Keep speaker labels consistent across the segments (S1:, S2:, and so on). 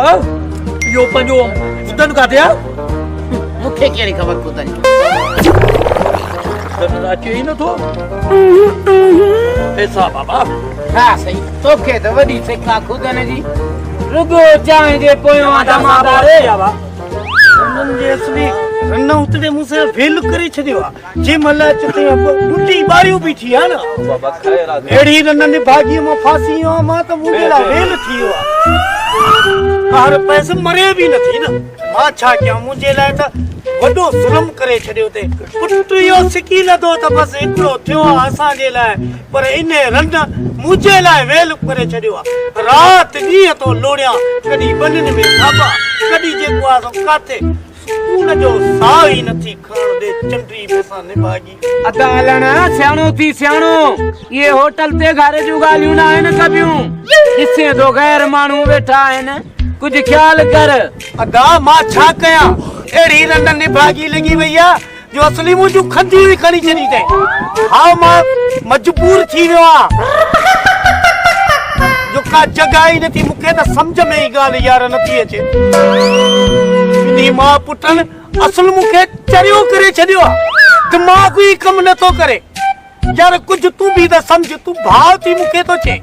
S1: भैया यो पंजो खुदन का दिया
S2: मुखे केड़ी खबर खुदन
S1: दरदा चई न तो पैसा बाबा
S2: हां सही तोखे तो वडी सिक्का खुदन जी रुगो चाहे जे पोयो जमादार
S1: या बा
S3: उन्हनि जे असली रन उतरे मुसे फेल करे छदियो जे मल चते बुटी बारियो भी थी ना
S1: बाबा खैर आ
S3: एड़ी रन ने भागी में फांसी हो मा तो मुगेला फेल थियो हर पैसे मरे भी न थी ना मा छा क्या मुझे लाए त वडो जुल्म करे छदियो ते पुटियो सिकी लदो त बस एकड़ो थियो असा जे लाए पर इने रन मुझे लाए वेल करे छदियो रात दी तो लोड़िया कदी बनन में साबा कदी जे को आ काथे सुकून जो साह ही नथी खण दे चंडरी बसा ने भागी
S2: अदालन सियाणो थी सियाणो ये होटल ते घरे जो गालियों ना है न कबियूं जिसे दो गैर मानू बैठा है न कुछ ख्याल कर
S3: अदा मां छा कया एड़ी रंडन ने भागी लगी भैया जो असली मुझू खंदी हुई खणी चनी ते हां मां मजबूर थी विया जो का जगह ही नथी मुखे त समझ में ही गाल यार नथी अचे नी मां पुटन असल मुखे चरियो करे छदियो दिमाग ही कम न तो करे यार कुछ तू भी त समझ तू भाव थी मुखे तो चे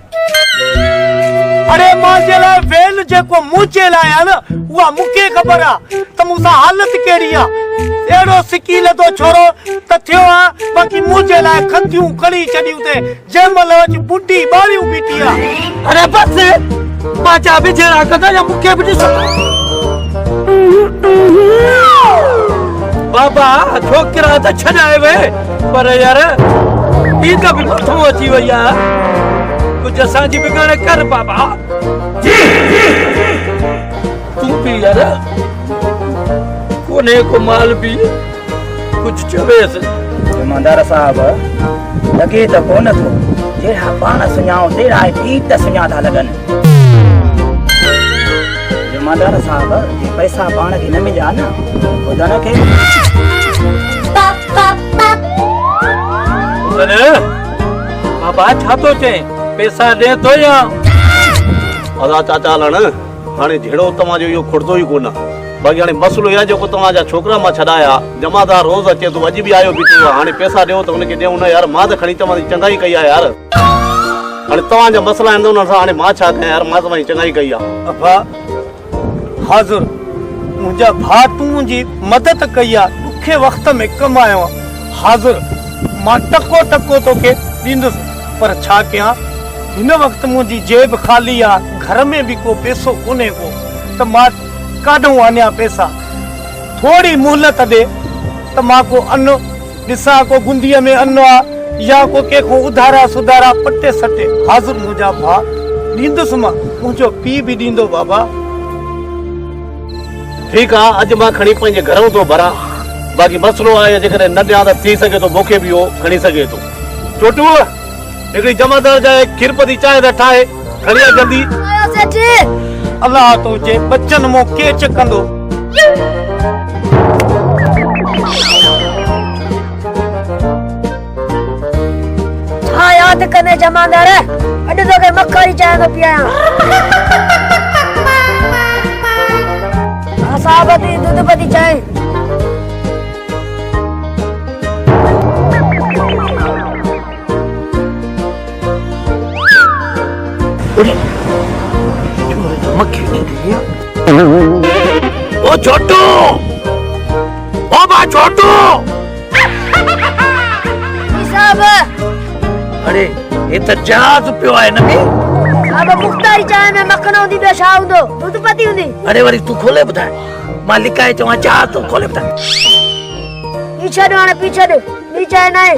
S3: अरे मां जे ला वेल जेको मुझे लाया न उहा मुखे खबर आ त मुसा हालत केड़ी आ एड़ो सिकी लदो छोरो त थियो आ बाकी मुझे ला खंदियूं कड़ी चडियूं ते जेमल अच बुड्डी बारियूं बीठी आ
S1: अरे बस मां चा भी जेड़ा कदा या मुखे भी बाबा छोकरा त छडाए वे पर यार ई का भी मथो अची वया कुछ असा जी बिगाड़े कर बाबा जी तू भी यार कोने को माल भी कुछ चवेस
S4: जमादार साहब लगे तो कोन थो जेड़ा पान सुञाओ तेरा ई त सुञा था लगन जमादार साहब ये पैसा पान के न मिला ना खुदन के
S1: अरे बाबा छा तो चे पैसा दे तो या
S5: अदा चाचा लन हाने जेड़ो तमा जो यो खुड़दो ही कोना बाकी हाने मसलो या जो को तमा जा छोकरा मा छडाया जमादार रोज अचे तो अज भी आयो बीठो हाने पैसा देओ तो उनके देऊ ना यार मां त खणी तमा चंगाई कई यार हाने तमा जा मसला आंदो ना हाने मां छा कया यार मां तमा चंगाई कई आ
S3: अबा हाजुर मुझा भा तू जी मदद कई आ दुखे वक्त में कमायो हाजुर मां टको टको तो के दींदुस पर छा कया इन वक्त मुझी जेब खाली आ घर में भी को पैसो कोने को त मां काढूं आन्या पैसा थोड़ी मोहलत दे त मां को अन्न दिसा को गुंदिया में अन्न आ या को के को उधारा सुधारा पट्टे सटे हाजुर मुझा भा दींदुस मां मुझो पी भी दींदो बाबा
S5: ठीक आ अज मां खणी पंजे घरों तो भरा बाकी मसलो आए जेकर न दिया त थी सके तो मोखे भी हो खणी सके तो छोटू एकड़ी जमादार जाए खीरपति चाय दा ठाए खड़िया गंदी
S6: आयो सेठ
S3: अल्लाह तो जे बच्चन मो के चकंदो
S6: हाँ याद करने जमादार अड तो के मक्खरी चाय तो पिया साबती दूधपति चाय
S1: ओ छोटू ओ बा छोटू
S6: साहब
S1: अरे ये तो जहाज पियो है न बे
S6: अब मुख्तारी चाय में मक्खन होंदी बे छा हुंदो दूधपति हुंदी
S1: अरे वरी तू खोले बुधाए मालिक है चवा जहाज तो खोले बुधाए
S6: पीछे दो पीछे दो नीचे नहीं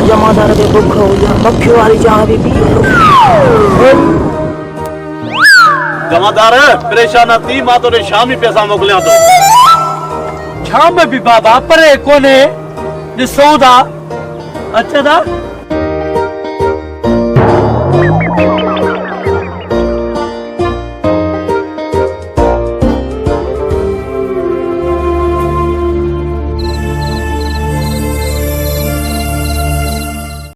S4: जमादार के दुख हो या मक्खी वाली चाह भी पियो
S5: जमादार परेशान थी मां तो शाम ही पैसा मोकलिया तो
S1: शाम भी बाबा परे कोने दिसो दा अच्छा था